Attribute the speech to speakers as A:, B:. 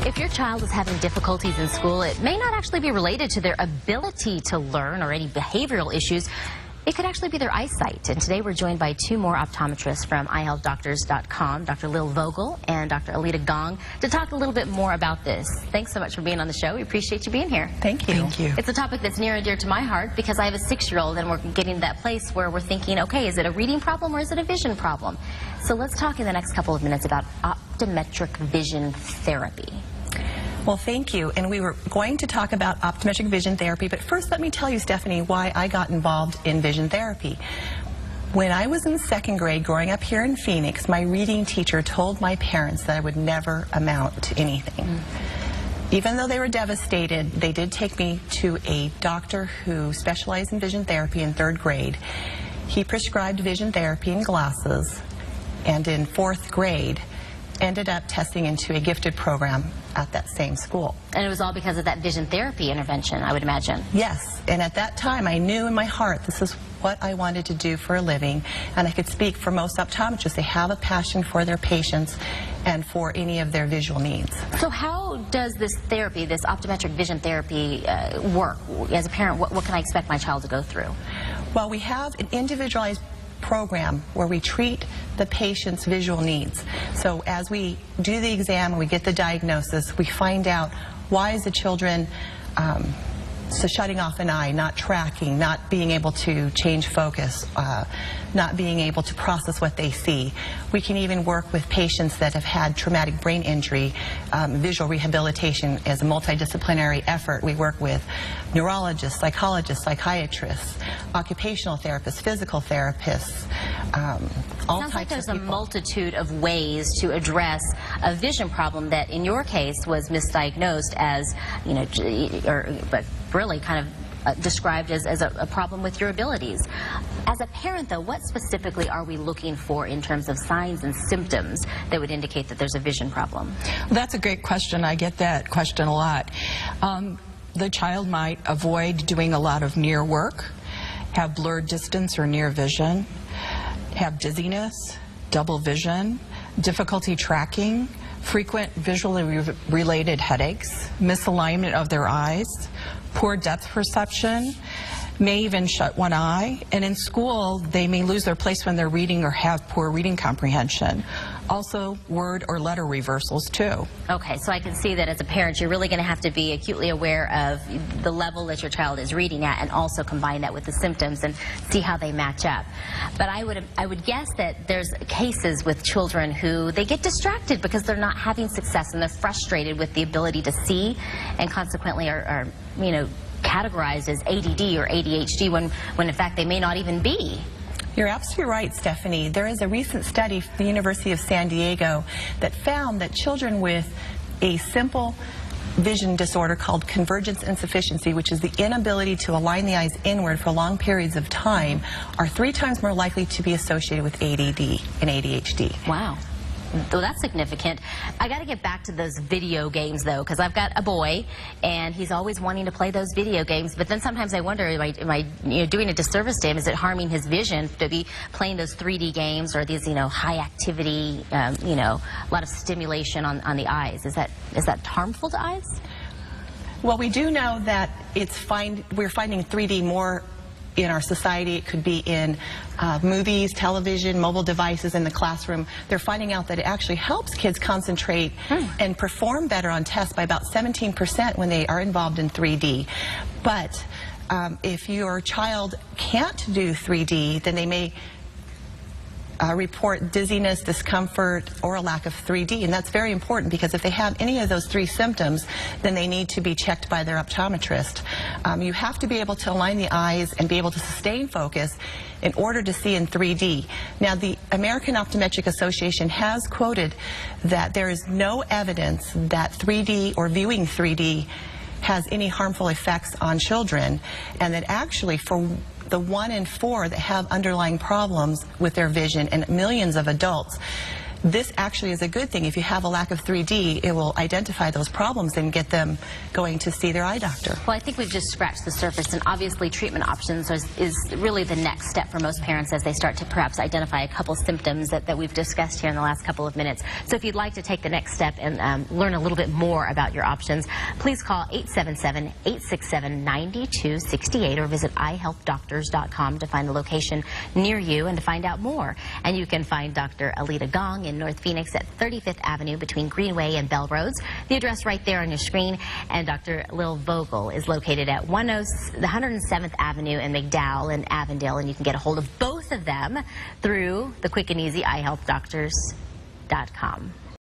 A: If your child is having difficulties in school, it may not actually be related to their ability to learn or any behavioral issues. It could actually be their eyesight. And today we're joined by two more optometrists from eyehealthdoctors.com, Dr. Lil Vogel and Dr. Alita Gong, to talk a little bit more about this. Thanks so much for being on the show. We appreciate you being here.
B: Thank you. Thank you.
A: It's a topic that's near and dear to my heart because I have a 6-year-old and we're getting to that place where we're thinking, okay, is it a reading problem or is it a vision problem? So let's talk in the next couple of minutes about optometric vision therapy.
B: Well, thank you. And we were going to talk about optometric vision therapy, but first let me tell you, Stephanie, why I got involved in vision therapy. When I was in 2nd grade growing up here in Phoenix, my reading teacher told my parents that I would never amount to anything. Even though they were devastated, they did take me to a doctor who specialized in vision therapy in 3rd grade. He prescribed vision therapy and glasses, and in 4th grade, ended up testing into a gifted program at that same school.
A: And it was all because of that vision therapy intervention, I would imagine.
B: Yes, and at that time I knew in my heart this is what I wanted to do for a living, and I could speak for most optometrists. They have a passion for their patients and for any of their visual needs.
A: So how does this therapy, this optometric vision therapy work? As a parent, what can I expect my child to go through?
B: Well, we have an individualized program where we treat the patient's visual needs. So as we do the exam and we get the diagnosis, we find out why is the children so shutting off an eye, not tracking, not being able to change focus, not being able to process what they see. We can even work with patients that have had traumatic brain injury. Visual rehabilitation is a multidisciplinary effort. We work with neurologists, psychologists, psychiatrists, occupational therapists, physical therapists, all
A: Sounds
B: types
A: like there's
B: of
A: a
B: people.
A: multitude of ways to address a vision problem that in your case was misdiagnosed as, you know, but really kind of described as a problem with your abilities. As a parent, though, what specifically are we looking for in terms of signs and symptoms that would indicate that there's a vision problem?
C: That's a great question. I get that question a lot. The child might avoid doing a lot of near work, have blurred distance or near vision, have dizziness, double vision, difficulty tracking, frequent visually related headaches, misalignment of their eyes, poor depth perception, may even shut one eye, and in school they may lose their place when they're reading or have poor reading comprehension. Also word or letter reversals too. Okay,
A: so I can see that as a parent you're really going to have to be acutely aware of the level that your child is reading at and also combine that with the symptoms and see how they match up. But I would guess that there's cases with children who they get distracted because they're not having success and they're frustrated with the ability to see and consequently are you know, categorized as ADD or ADHD when in fact they may not even be.
B: You're absolutely right, Stephanie. There is a recent study from the University of San Diego that found that children with a simple vision disorder called convergence insufficiency, which is the inability to align the eyes inward for long periods of time, are 3 times more likely to be associated with ADD and ADHD.
A: Wow. Well, that's significant. I got to get back to those video games, though, because I've got a boy, and he's always wanting to play those video games. But then sometimes I wonder, am I you know, doing a disservice to him? Is it harming his vision to be playing those 3D games or these, you know, high activity, you know, a lot of stimulation on the eyes? Is that harmful to eyes?
B: Well, we do know that we're finding 3D more in our society. It could be in movies, television, mobile devices, in the classroom. They're finding out that it actually helps kids concentrate and perform better on tests by about 17% when they are involved in 3D. But if your child can't do 3D, then they may report dizziness, discomfort, or a lack of 3D. And that's very important because if they have any of those 3 symptoms, then they need to be checked by their optometrist. You have to be able to align the eyes and be able to sustain focus in order to see in 3D. Now, the American Optometric Association has quoted that there is no evidence that 3D or viewing 3D has any harmful effects on children, and that actually for the 1 in 4 that have underlying problems with their vision and millions of adults, this actually is a good thing. If you have a lack of 3D, it will identify those problems and get them going to see their eye doctor.
A: Well, I think we've just scratched the surface, and obviously treatment options is really the next step for most parents as they start to perhaps identify a couple symptoms that we've discussed here in the last couple of minutes. So if you'd like to take the next step and learn a little bit more about your options, please call 877-867-9268 or visit eyehealthdoctors.com to find a location near you and to find out more. And you can find Dr. Alita Gong in North Phoenix at 35th Avenue between Greenway and Bell Roads. The address right there on your screen. And Dr. Lil Vogel is located at 107th Avenue in McDowell and Avondale, and you can get a hold of both of them through the quick and easy eyehealthdoctors.com.